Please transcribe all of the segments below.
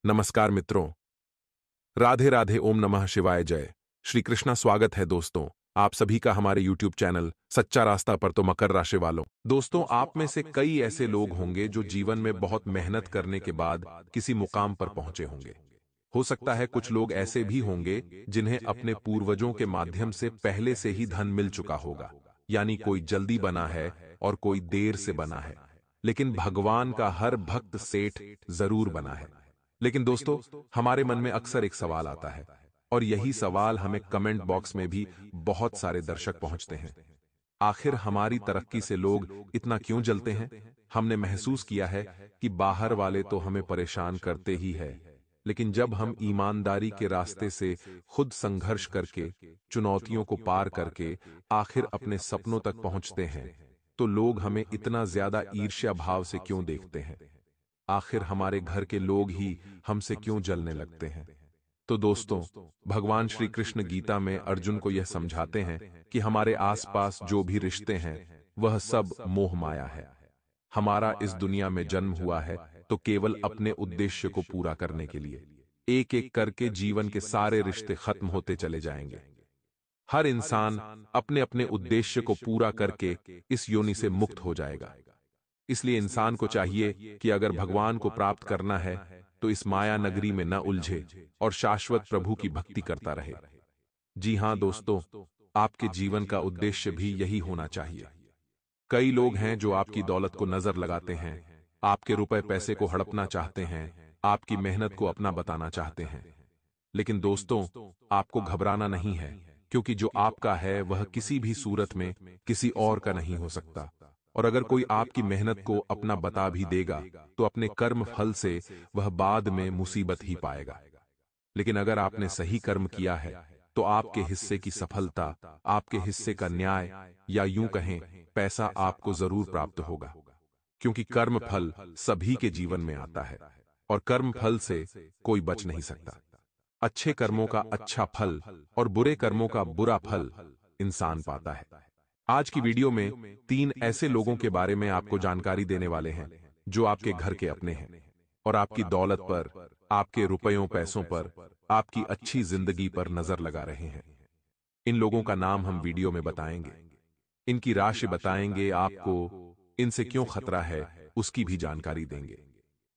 नमस्कार मित्रों। राधे राधे, ओम नमः शिवाय, जय श्री कृष्णा। स्वागत है दोस्तों आप सभी का हमारे YouTube चैनल सच्चा रास्ता पर। तो मकर राशि वालों, दोस्तों आप में से कई ऐसे लोग होंगे जो जीवन में बहुत मेहनत करने के बाद किसी मुकाम पर पहुंचे होंगे। हो सकता है कुछ लोग ऐसे भी होंगे जिन्हें अपने पूर्वजों के माध्यम से पहले से ही धन मिल चुका होगा, यानी कोई जल्दी बना है और कोई देर से बना है, लेकिन भगवान का हर भक्त सेठ जरूर बना है। लेकिन दोस्तों, हमारे मन में अक्सर एक सवाल आता है, और यही सवाल हमें कमेंट बॉक्स में भी बहुत सारे दर्शक पहुंचते हैं। आखिर हमारी तरक्की से लोग इतना क्यों जलते हैं? हमने महसूस किया है कि बाहर वाले तो हमें परेशान करते ही है, लेकिन जब हम ईमानदारी के रास्ते से खुद संघर्ष करके, चुनौतियों को पार करके आखिर अपने सपनों तक पहुंचते हैं, तो लोग हमें इतना ज्यादा ईर्ष्या भाव से क्यों देखते हैं? आखिर हमारे घर के लोग ही हमसे क्यों जलने लगते हैं? तो दोस्तों, भगवान श्री कृष्ण गीता में अर्जुन को यह समझाते हैं कि हमारे आसपास जो भी रिश्ते हैं वह सब मोह माया है। हमारा इस दुनिया में जन्म हुआ है तो केवल अपने उद्देश्य को पूरा करने के लिए। एक एक करके जीवन के सारे रिश्ते खत्म होते चले जाएंगे। हर इंसान अपने अपने उद्देश्य को पूरा करके इस योनि से मुक्त हो जाएगा। इसलिए इंसान को चाहिए कि अगर भगवान को प्राप्त करना है तो इस माया नगरी में न उलझे और शाश्वत प्रभु की भक्ति करता रहे। जी हां दोस्तों, आपके जीवन का उद्देश्य भी यही होना चाहिए। कई लोग हैं जो आपकी दौलत को नजर लगाते हैं, आपके रुपए पैसे को हड़पना चाहते हैं, आपकी मेहनत को अपना बताना चाहते हैं। लेकिन दोस्तों, आपको घबराना नहीं है, क्योंकि जो आपका है वह किसी भी सूरत में किसी और का नहीं हो सकता। और अगर कोई आपकी मेहनत को अपना बता भी देगा तो अपने कर्म फल से वह बाद में मुसीबत ही पाएगा। लेकिन अगर आपने सही कर्म किया है तो आपके हिस्से की सफलता, आपके हिस्से का न्याय, या यूं कहें पैसा आपको जरूर प्राप्त होगा। क्योंकि कर्म फल सभी के जीवन में आता है और कर्म फल से कोई बच नहीं सकता। अच्छे कर्मों का अच्छा फल और बुरे कर्मों का बुरा फल इंसान पाता है। आज की वीडियो में 3 ऐसे लोगों के बारे में आपको जानकारी देने वाले हैं जो आपके घर के अपने हैं और आपकी दौलत पर, आपके रुपयों पैसों पर, आपकी अच्छी जिंदगी पर नजर लगा रहे हैं। इन लोगों का नाम हम वीडियो में बताएंगे, इनकी राशि बताएंगे, आपको इनसे क्यों खतरा है उसकी भी जानकारी देंगे।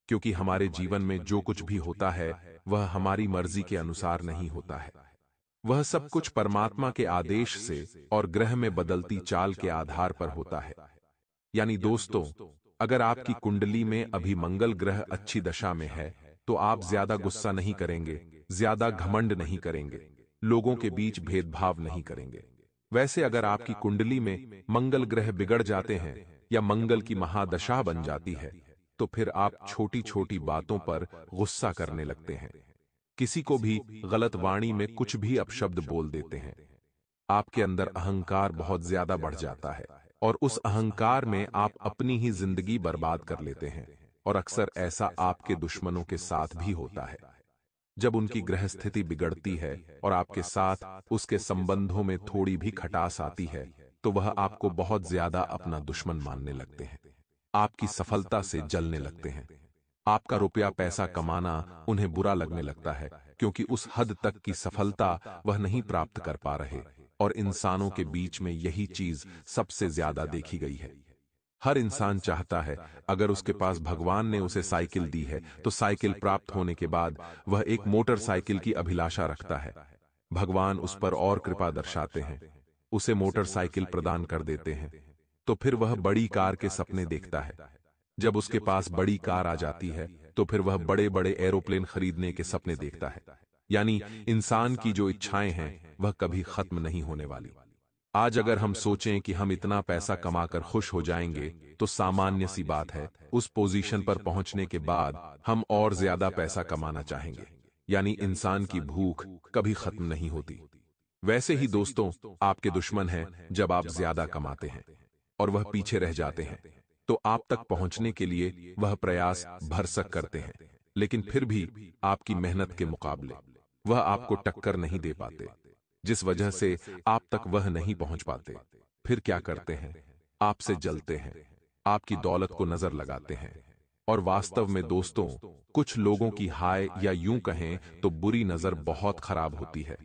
क्योंकि हमारे जीवन में जो कुछ भी होता है वह हमारी मर्जी के अनुसार नहीं होता है। वह सब कुछ परमात्मा के आदेश से और ग्रह में बदलती चाल के आधार पर होता है। यानी दोस्तों, अगर आपकी कुंडली में अभी मंगल ग्रह अच्छी दशा में है तो आप ज्यादा गुस्सा नहीं करेंगे, ज्यादा घमंड नहीं करेंगे, लोगों के बीच भेदभाव नहीं करेंगे। वैसे अगर आपकी कुंडली में मंगल ग्रह बिगड़ जाते हैं या मंगल की महादशा बन जाती है तो फिर आप छोटी छोटी बातों पर गुस्सा करने लगते हैं, किसी को भी गलत वाणी में कुछ भी अपशब्द बोल देते हैं। आपके अंदर अहंकार बहुत ज्यादा बढ़ जाता है और उस अहंकार में आप अपनी ही जिंदगी बर्बाद कर लेते हैं। और अक्सर ऐसा आपके दुश्मनों के साथ भी होता है। जब उनकी ग्रह स्थिति बिगड़ती है और आपके साथ उसके संबंधों में थोड़ी भी खटास आती है तो वह आपको बहुत ज्यादा अपना दुश्मन मानने लगते हैं, आपकी सफलता से जलने लगते हैं। आपका रुपया पैसा कमाना उन्हें बुरा लगने लगता है, क्योंकि उस हद तक की सफलता वह नहीं प्राप्त कर पा रहे। और इंसानों के बीच में यही चीज सबसे ज्यादा देखी गई है। हर इंसान चाहता है अगर उसके पास भगवान ने उसे साइकिल दी है तो साइकिल प्राप्त होने के बाद वह एक मोटरसाइकिल की अभिलाषा रखता है। भगवान उस पर और कृपा दर्शाते हैं, उसे मोटरसाइकिल प्रदान कर देते हैं, तो फिर वह बड़ी कार के सपने देखता है। जब उसके पास बड़ी कार आ जाती है तो फिर वह बड़े बड़े एरोप्लेन खरीदने के सपने देखता है। यानी इंसान की जो इच्छाएं हैं वह कभी खत्म नहीं होने वाली। आज अगर हम सोचें कि हम इतना पैसा कमाकर खुश हो जाएंगे तो सामान्य सी बात है, उस पोजीशन पर पहुंचने के बाद हम और ज्यादा पैसा कमाना चाहेंगे। यानी इंसान की भूख कभी खत्म नहीं होती। वैसे ही दोस्तों, आपके दुश्मन हैं जब आप ज्यादा कमाते हैं और वह पीछे रह जाते हैं तो आप तक पहुंचने के लिए वह प्रयास भरसक करते हैं, लेकिन फिर भी आपकी मेहनत के मुकाबले वह आपको टक्कर नहीं दे पाते, जिस वजह से आप तक वह नहीं पहुंच पाते। फिर क्या करते हैं? आपसे जलते हैं, आपकी दौलत को नजर लगाते हैं, और वास्तव में दोस्तों, कुछ लोगों की हाय या यूं कहें तो बुरी नजर बहुत खराब होती है।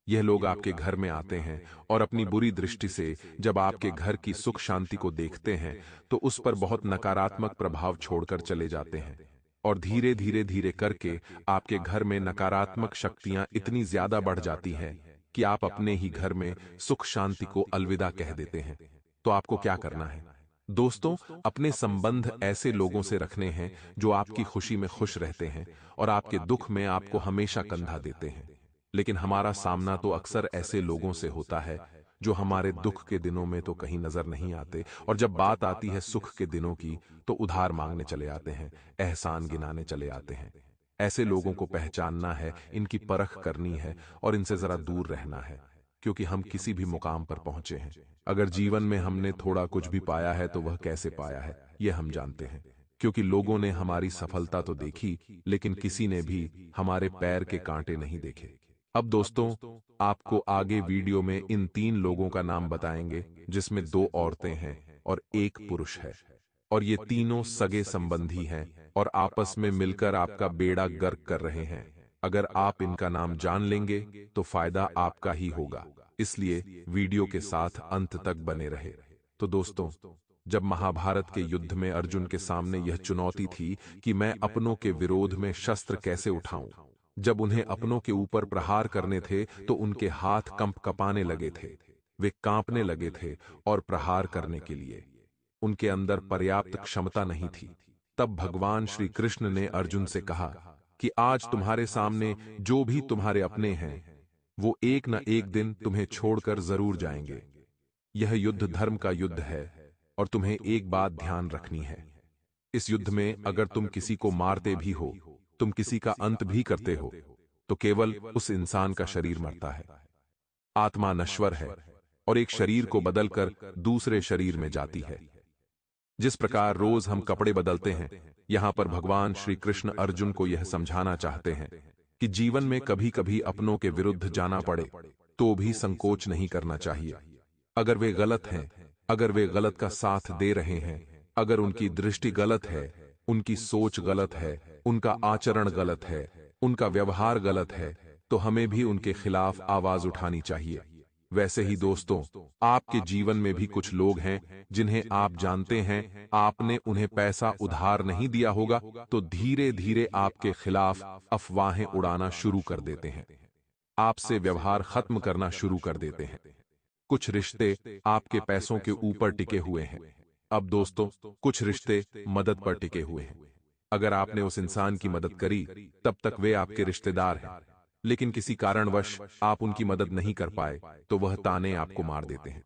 यह लोग आपके घर में आते हैं और अपनी बुरी दृष्टि से जब आपके घर की सुख शांति को देखते हैं तो उस पर बहुत नकारात्मक प्रभाव छोड़कर चले जाते हैं। और धीरे धीरे धीरे करके आपके घर में नकारात्मक शक्तियां इतनी ज्यादा बढ़ जाती हैं कि आप अपने ही घर में सुख शांति को अलविदा कह देते हैं। तो आपको क्या करना है दोस्तों? अपने संबंध ऐसे लोगों से रखने हैं जो आपकी खुशी में खुश रहते हैं और आपके दुख में आपको हमेशा कंधा देते हैं। लेकिन हमारा सामना तो अक्सर ऐसे लोगों से होता है जो हमारे दुख के दिनों में तो कहीं नजर नहीं आते, और जब बात आती है सुख के दिनों की तो उधार मांगने चले आते हैं, एहसान गिनाने चले आते हैं। ऐसे लोगों को पहचानना है, इनकी परख करनी है और इनसे जरा दूर रहना है, क्योंकि हम किसी भी मुकाम पर पहुंचे हैं। अगर जीवन में हमने थोड़ा कुछ भी पाया है तो वह कैसे पाया है यह हम जानते हैं, क्योंकि लोगों ने हमारी सफलता तो देखी लेकिन किसी ने भी हमारे पैर के कांटे नहीं देखे। अब दोस्तों, आपको आगे वीडियो में इन 3 लोगों का नाम बताएंगे जिसमें 2 औरतें हैं और 1 पुरुष है, और ये तीनों सगे संबंधी हैं और आपस में मिलकर आपका बेड़ा गर्क कर रहे हैं। अगर आप इनका नाम जान लेंगे तो फायदा आपका ही होगा, इसलिए वीडियो के साथ अंत तक बने रहे। तो दोस्तों, जब महाभारत के युद्ध में अर्जुन के सामने यह चुनौती थी कि मैं अपनों के विरोध में शस्त्र कैसे उठाऊं, जब उन्हें अपनों के ऊपर प्रहार करने थे तो उनके हाथ कंप कपाने लगे थे, वे कांपने लगे थे और प्रहार करने के लिए उनके अंदर पर्याप्त क्षमता नहीं थी। तब भगवान श्री कृष्ण ने अर्जुन से कहा कि आज तुम्हारे सामने जो भी तुम्हारे अपने हैं वो एक न एक दिन तुम्हें छोड़कर जरूर जाएंगे। यह युद्ध धर्म का युद्ध है और तुम्हें एक बात ध्यान रखनी है। इस युद्ध में अगर तुम किसी को मारते भी हो, तुम किसी का अंत भी करते हो, तो केवल उस इंसान का शरीर मरता है। आत्मा नश्वर है और एक शरीर को बदलकर दूसरे शरीर में जाती है। जिस प्रकार रोज हम कपड़े बदलते हैं, यहां पर भगवान श्री कृष्ण अर्जुन को यह समझाना चाहते हैं कि जीवन में कभी कभी अपनों के विरुद्ध जाना पड़े तो भी संकोच नहीं करना चाहिए। अगर वे गलत हैं, अगर वे गलत का साथ दे रहे हैं, अगर उनकी दृष्टि गलत है, उनकी सोच गलत है, उनका आचरण गलत है, उनका व्यवहार गलत है, तो हमें भी उनके खिलाफ आवाज उठानी चाहिए। वैसे ही दोस्तों, आपके जीवन में भी कुछ लोग हैं जिन्हें आप जानते हैं, आपने उन्हें पैसा उधार नहीं दिया होगा तो धीरे धीरे आपके खिलाफ अफवाहें उड़ाना शुरू कर देते हैं, आपसे व्यवहार खत्म करना शुरू कर देते हैं। कुछ रिश्ते आपके पैसों के ऊपर टिके हुए हैं। अब दोस्तों, कुछ रिश्ते मदद पर टिके हुए हैं। अगर आपने उस इंसान की मदद करी तब तक वे आपके रिश्तेदार हैं, लेकिन किसी कारणवश आप उनकी मदद नहीं कर पाए तो वह ताने आपको मार देते हैं।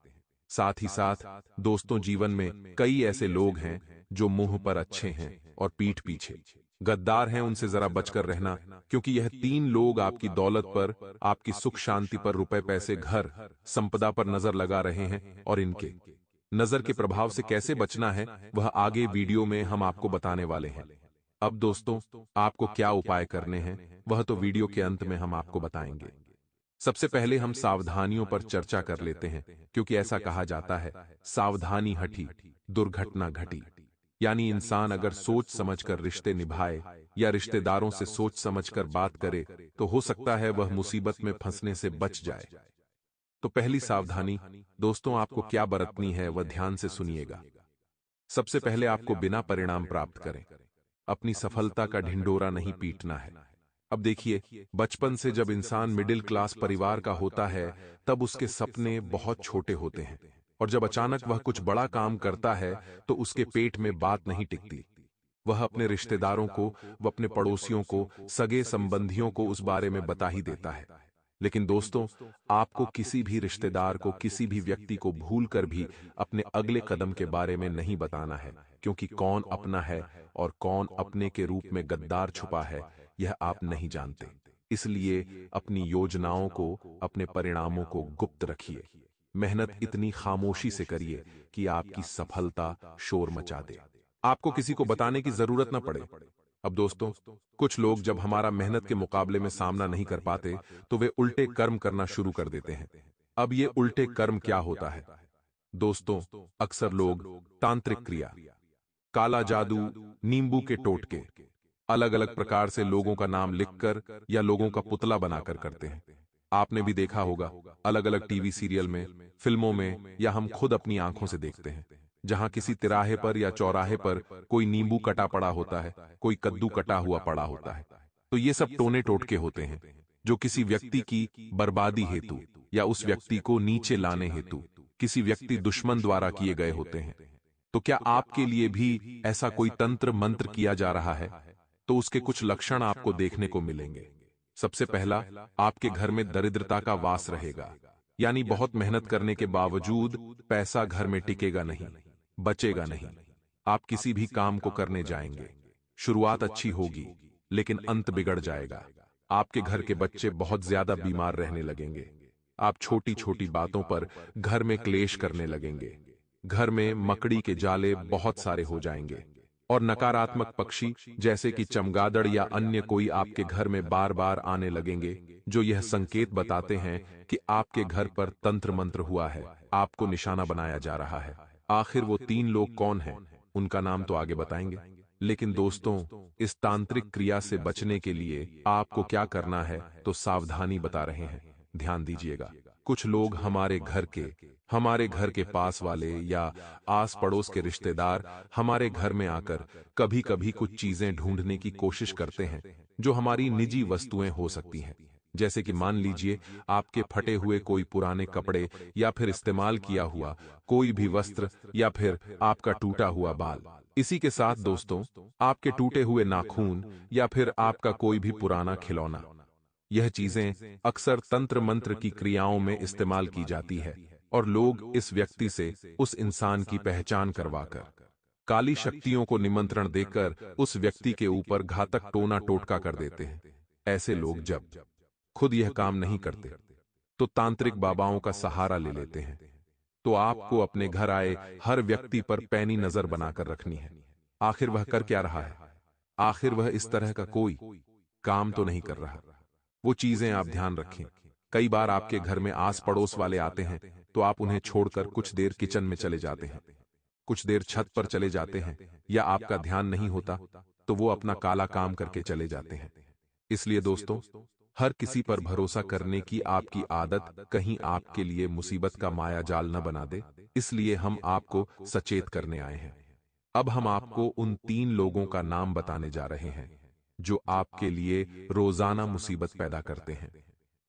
साथ ही साथ दोस्तों, जीवन में कई ऐसे लोग हैं जो मुंह पर अच्छे हैं और पीठ पीछे गद्दार हैं। उनसे जरा बचकर रहना, क्योंकि यह 3 लोग आपकी दौलत पर, आपकी सुख शांति पर, रुपए पैसे घर संपदा पर नजर लगा रहे हैं, और इनके नजर के प्रभाव से कैसे बचना है वह आगे वीडियो में हम आपको बताने वाले हैं। अब दोस्तों, आपको क्या उपाय करने हैं वह तो वीडियो के अंत में हम आपको बताएंगे। सबसे पहले हम सावधानियों पर चर्चा कर लेते हैं, क्योंकि ऐसा कहा जाता है, सावधानी हटी दुर्घटना घटी। यानी इंसान अगर सोच समझकर रिश्ते निभाए या रिश्तेदारों से सोच समझकर बात करे तो हो सकता है वह मुसीबत में फंसने से बच जाए। तो पहली सावधानी दोस्तों आपको क्या बरतनी है वह ध्यान से सुनिएगा। सबसे पहले आपको बिना परिणाम प्राप्त करें अपनी सफलता का ढिंढोरा नहीं पीटना है। अब देखिए, बचपन से जब इंसान मिडिल क्लास परिवार का होता है तब उसके सपने बहुत छोटे होते हैं, और जब अचानक वह कुछ बड़ा काम करता है तो उसके पेट में बात नहीं टिकती। वह अपने रिश्तेदारों को, वह अपने पड़ोसियों को, सगे संबंधियों को उस बारे में बता ही देता है। लेकिन दोस्तों, आपको किसी भी रिश्तेदार को, किसी भी व्यक्ति को भूल कर भी अपने अगले कदम के बारे में नहीं बताना है, क्योंकि कौन अपना है और कौन अपने के रूप में गद्दार छुपा है यह आप नहीं जानते। इसलिए अपनी योजनाओं को, अपने परिणामों को गुप्त रखिए। मेहनत इतनी खामोशी से करिए कि आपकी सफलता शोर मचा दे, आपको किसी को बताने की जरूरत न पड़े। अब दोस्तों, कुछ लोग जब हमारा मेहनत के मुकाबले में सामना नहीं कर पाते तो वे उल्टे कर्म करना शुरू कर देते हैं। अब ये उल्टे कर्म क्या होता है दोस्तों? अक्सर लोग तांत्रिक क्रिया, काला जादू, नींबू के टोटके, अलग अलग प्रकार से लोगों का नाम लिखकर या लोगों का पुतला बनाकर करते हैं। आपने भी देखा होगा, अलग अलग टीवी सीरियल में, फिल्मों में, या हम खुद अपनी आंखों से देखते हैं, जहां किसी तिराहे पर या चौराहे पर कोई नींबू कटा पड़ा होता है, कोई कद्दू कटा हुआ पड़ा होता है। तो ये सब टोने टोटके होते हैं, जो किसी व्यक्ति की बर्बादी हेतु या उस व्यक्ति को नीचे लाने हेतु किसी व्यक्ति दुश्मन द्वारा किए गए होते हैं। तो क्या आपके लिए भी ऐसा कोई तंत्र मंत्र किया जा रहा है? तो उसके कुछ लक्षण आपको देखने को मिलेंगे। सबसे पहला, आपके घर में दरिद्रता का वास रहेगा, यानी बहुत मेहनत करने के बावजूद पैसा घर में टिकेगा नहीं, बचेगा नहीं। आप किसी भी काम को करने जाएंगे, शुरुआत अच्छी होगी, लेकिन अंत बिगड़ जाएगा। आपके घर के बच्चे बहुत ज्यादा बीमार रहने लगेंगे। आप छोटी छोटी बातों पर घर में क्लेश करने लगेंगे। घर में मकड़ी के जाले बहुत सारे हो जाएंगे और नकारात्मक पक्षी जैसे कि चमगादड़ या अन्य कोई आपके घर में बार बार आने लगेंगे, जो यह संकेत बताते हैं कि आपके घर पर तंत्र मंत्र हुआ है, आपको निशाना बनाया जा रहा है। आखिर वो 3 लोग कौन हैं? उनका नाम तो आगे बताएंगे, लेकिन दोस्तों, इस तांत्रिक क्रिया से बचने के लिए आपको क्या करना है, तो सावधानी बता रहे हैं, ध्यान दीजिएगा। कुछ लोग हमारे घर के पास वाले या आस पड़ोस के रिश्तेदार हमारे घर में आकर कभी कभी कुछ चीजें ढूंढने की कोशिश करते हैं, जो हमारी निजी वस्तुएं हो सकती हैं। जैसे कि मान लीजिए आपके फटे हुए कोई पुराने कपड़े, या फिर इस्तेमाल किया हुआ कोई भी वस्त्र, या फिर आपका टूटा हुआ बाल। इसी के साथ दोस्तों, आपके टूटे हुए नाखून, या फिर आपका कोई भी पुराना खिलौना। यह चीजें अक्सर तंत्र मंत्र की क्रियाओं में इस्तेमाल की जाती है, और लोग इस व्यक्ति से उस इंसान की पहचान करवाकर काली शक्तियों को निमंत्रण देकर उस व्यक्ति के ऊपर घातक टोना टोटका कर देते हैं। ऐसे लोग जब खुद यह काम नहीं करते, तो तांत्रिक बाबाओं का सहारा ले लेते हैं। तो आपको अपने घर आए हर व्यक्ति पर पैनी नजर बनाकर रखनी है। आखिर वह कर क्या रहा है? आखिर वह इस तरह का कोई काम तो नहीं कर रहा। वो चीजें आप ध्यान रखें। कई बार आपके घर में आस पड़ोस वाले आते हैं, तो आप उन्हें छोड़कर कुछ देर किचन में चले जाते हैं, कुछ देर छत पर चले जाते हैं, या आपका ध्यान नहीं होता तो वो अपना काला काम करके चले जाते हैं। इसलिए दोस्तों, हर किसी पर भरोसा करने की आपकी आदत कहीं आपके लिए मुसीबत का माया जाल न बना दे। इसलिए हम आपको सचेत करने आए हैं। अब हम आपको उन 3 लोगों का नाम बताने जा रहे हैं, जो आपके लिए रोजाना मुसीबत पैदा करते हैं।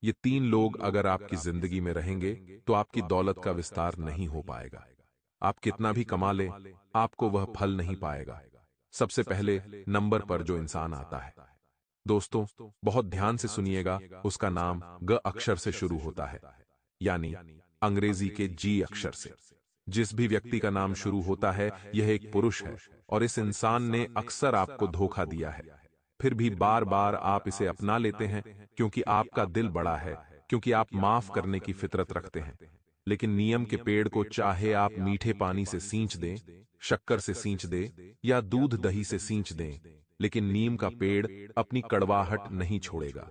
ये 3 लोग अगर आपकी जिंदगी में रहेंगे, तो आपकी दौलत का विस्तार नहीं हो पाएगा। आप कितना भी कमा लें, आपको वह फल नहीं पाएगा। सबसे पहले नंबर पर जो इंसान आता है, दोस्तों बहुत ध्यान से सुनिएगा, उसका नाम ग अक्षर से शुरू होता है, यानी अंग्रेजी के जी अक्षर से। जिस भी व्यक्ति का नाम शुरू होता है, यह एक पुरुष है, और इस इंसान ने अक्सर आपको धोखा दिया है। फिर भी बार बार आप इसे अपना लेते हैं, क्योंकि आपका दिल बड़ा है, क्योंकि आप माफ करने की फितरत रखते हैं। लेकिन नियम के पेड़ को चाहे आप मीठे पानी से सींच दें, शक्कर से सींच दें, या दूध दही से सींच दें, लेकिन नीम का पेड़ अपनी कड़वाहट नहीं छोड़ेगा।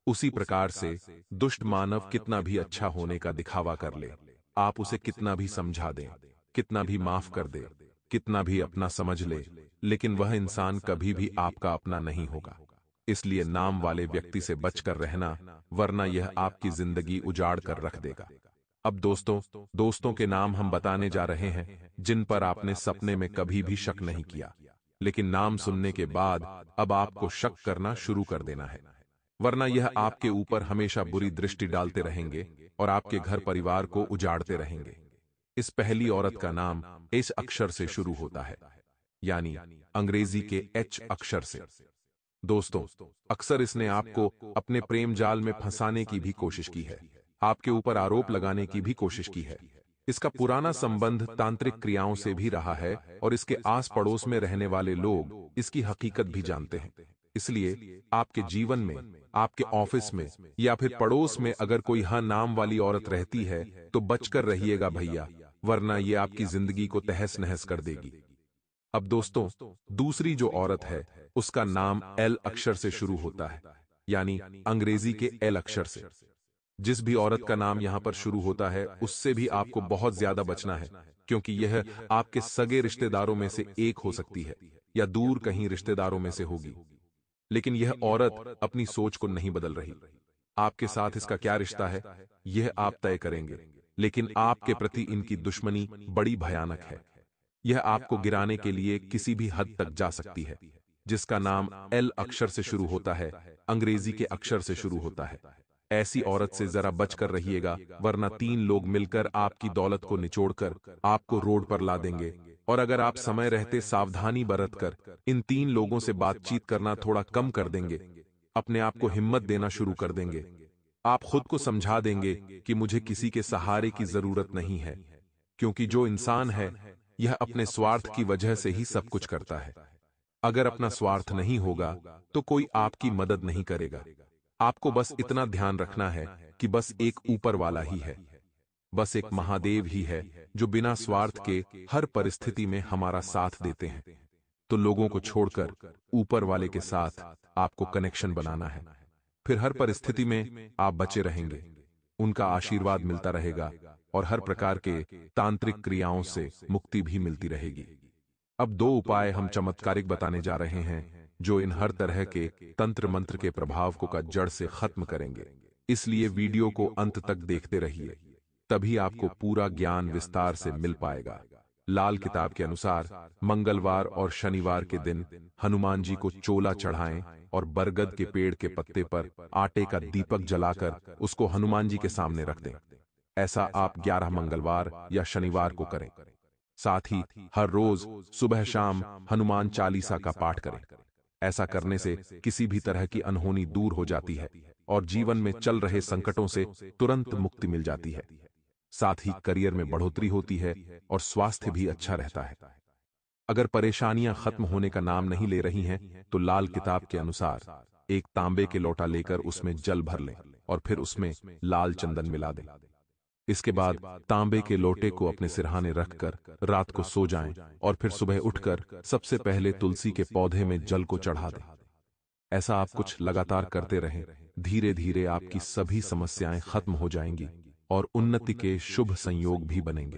उसी प्रकार से दुष्ट मानव कितना भी अच्छा होने का दिखावा कर ले, आप उसे कितना भी समझा दें, कितना भी माफ कर दे, कितना भी अपना समझ ले, लेकिन वह इंसान कभी भी आपका अपना नहीं होगा। इसलिए नाम वाले व्यक्ति से बचकर रहना, वरना यह आपकी जिंदगी उजाड़ कर रख देगा। अब दोस्तों के नाम हम बताने जा रहे हैं, जिन पर आपने सपने में कभी भी शक नहीं किया, लेकिन नाम सुनने के बाद अब आपको शक करना शुरू कर देना है, वरना यह आपके ऊपर हमेशा बुरी दृष्टि डालते रहेंगे और आपके घर परिवार को उजाड़ते रहेंगे। इस पहली औरत का नाम एच अक्षर से शुरू होता है, यानी अंग्रेजी के एच अक्षर से। दोस्तों, अक्सर इसने आपको अपने प्रेम जाल में फंसाने की भी कोशिश की है, आपके ऊपर आरोप लगाने की भी कोशिश की है। इसका पुराना संबंध तांत्रिक क्रियाओं से भी रहा है, और इसके आस पड़ोस में रहने वाले लोग इसकी हकीकत भी जानते हैं। इसलिए आपके जीवन में, आपके ऑफिस में, या फिर पड़ोस में अगर कोई हाँ नाम वाली औरत रहती है, तो बचकर रहिएगा भैया, वरना ये आपकी जिंदगी को तहस नहस कर देगी। अब दोस्तों, दूसरी जो औरत है, उसका नाम एल अक्षर से शुरू होता है, यानी अंग्रेजी के एल अक्षर से। जिस भी औरत का नाम यहां पर शुरू होता है, उससे भी आपको बहुत ज्यादा बचना है, क्योंकि यह आपके सगे रिश्तेदारों में से एक हो सकती है या दूर कहीं रिश्तेदारों में से होगी। लेकिन यह औरत अपनी सोच को नहीं बदल रही। आपके साथ इसका क्या रिश्ता है, यह आप तय करेंगे, लेकिन आपके प्रति इनकी दुश्मनी बड़ी भयानक है। यह आपको गिराने के लिए किसी भी हद तक जा सकती है। जिसका नाम एल अक्षर से शुरू होता है, अंग्रेजी के अक्षर से शुरू होता है। ऐसी औरत से जरा बचकर रहिएगा, वरना 3 लोग मिलकर आपकी दौलत को निचोड़कर आपको रोड पर ला देंगे। और अगर आप समय रहते सावधानी बरतकर इन 3 लोगों से बातचीत करना थोड़ा कम कर देंगे, अपने आप को हिम्मत देना शुरू कर देंगे, आप खुद को समझा देंगे कि मुझे किसी के सहारे की जरूरत नहीं है, क्योंकि जो इंसान है यह अपने स्वार्थ की वजह से ही सब कुछ करता है। अगर अपना स्वार्थ नहीं होगा तो कोई आपकी मदद नहीं करेगा। आपको बस इतना ध्यान रखना है कि बस एक ऊपर वाला ही है, बस एक महादेव ही है जो बिना स्वार्थ के हर परिस्थिति में हमारा साथ देते हैं। तो लोगों को छोड़कर ऊपर वाले के साथ आपको कनेक्शन बनाना है, फिर हर परिस्थिति में आप बचे रहेंगे, उनका आशीर्वाद मिलता रहेगा और हर प्रकार के तांत्रिक क्रियाओं से मुक्ति भी मिलती रहेगी। अब 2 उपाय हम चमत्कारिक बताने जा रहे हैं जो इन हर तरह के तंत्र मंत्र के प्रभाव को का जड़ से खत्म करेंगे। इसलिए वीडियो को अंत तक देखते रहिए, तभी आपको पूरा ज्ञान विस्तार से मिल पाएगा। लाल किताब के अनुसार मंगलवार और शनिवार के दिन हनुमान जी को चोला चढ़ाएं और बरगद के पेड़ के पत्ते पर आटे का दीपक जलाकर उसको हनुमान जी के सामने रख दें। ऐसा आप 11 मंगलवार या शनिवार को करें। साथ ही हर रोज सुबह शाम हनुमान चालीसा का पाठ करें। ऐसा करने से किसी भी तरह की अनहोनी दूर हो जाती है और जीवन में चल रहे संकटों से तुरंत मुक्ति मिल जाती है। साथ ही करियर में बढ़ोतरी होती है और स्वास्थ्य भी अच्छा रहता है। अगर परेशानियां खत्म होने का नाम नहीं ले रही हैं, तो लाल किताब के अनुसार एक तांबे के लोटा लेकर उसमें जल भर लें और फिर उसमें लाल चंदन मिला दें। इसके बाद तांबे के लोटे को अपने सिरहाने रखकर रात को सो जाएं और फिर सुबह उठकर सबसे पहले तुलसी के पौधे में जल को चढ़ा दें। ऐसा आप कुछ लगातार करते रहें, धीरे धीरे आपकी सभी समस्याएं खत्म हो जाएंगी और उन्नति के शुभ संयोग भी बनेंगे।